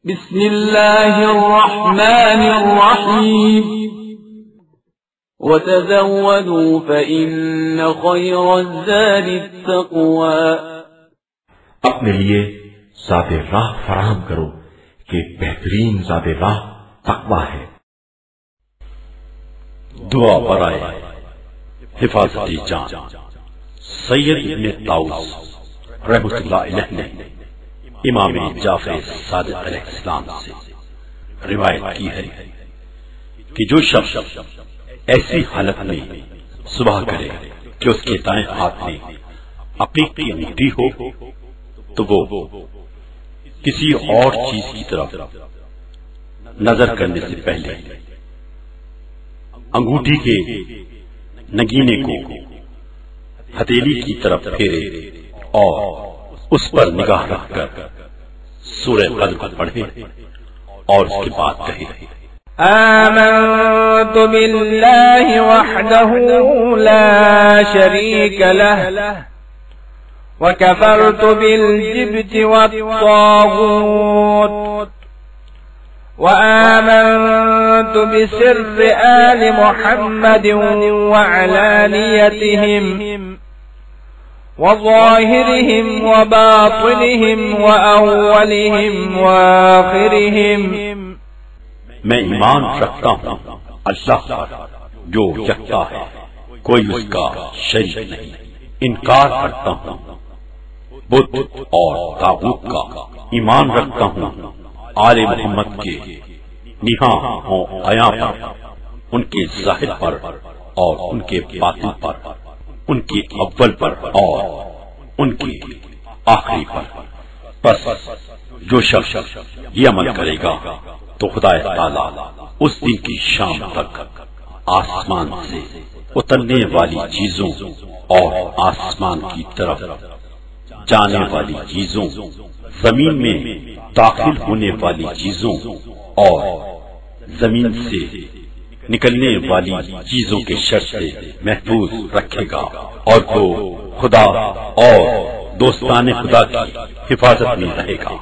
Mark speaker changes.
Speaker 1: بسم اللہ الرحمن الرحیم وتزودوا فإن خير الزاد التقوى۔
Speaker 2: اپنے لیے زاد راہ فراہم کرو کہ بہترین زاد راہ تقویٰ ہے۔
Speaker 3: دعا برائے حفاظت جان سید ابن طاؤس رحمۃ اللہ علیہ نے امام جعفر صادق علیہ السلام سے روایت کی ہے کہ جو شخص ایسی حالت میں صبح کرے کہ اس کے دائیں ہاتھ میں عقیق کی انگوٹھی ہو تو وہ کسی اور چیز کی طرف نظر کرنے سے پہلے انگوٹھی کے نگینے کو ہتھیلی کی طرف پھیرے اور اس پر نگاہ رکھ کر سورہ قدر کو پڑھے اور اس کے بعد کہے
Speaker 4: آمنت باللہ وحدہ لا شریک لہ وکفرت بالجبت والطاغوت وآمنت بسر آل محمد وعلانيتهم وظاهرهم وباطنهم وأولهم وآخرهم۔
Speaker 3: میں ایمان رکھتا ہوں اللہ پر جو یکتا ہے، کوئی اس کا شریک نہیں، انکار کرتا ہوں بت اور طاغوت کا، ایمان رکھتا ہوں آل محمد کے نہاں ہوں عیاں پر، ان کے ظاہر پر اور ان کے باطن پر، ان کے اول پر اور ان کے آخری پر۔ بس جو شخص یہ عمل کرے گا تو خدا تعالی اس دن کی شام تک آسمان سے اترنے والی چیزوں اور آسمان کی طرف جانے والی چیزوں، زمین میں داخل ہونے والی چیزوں اور زمین سے نکلنے والی چیزوں کے شر سے محفوظ رکھے گا، اور وہ خدا اور دوستان خدا کی حفاظت میں رہے گا۔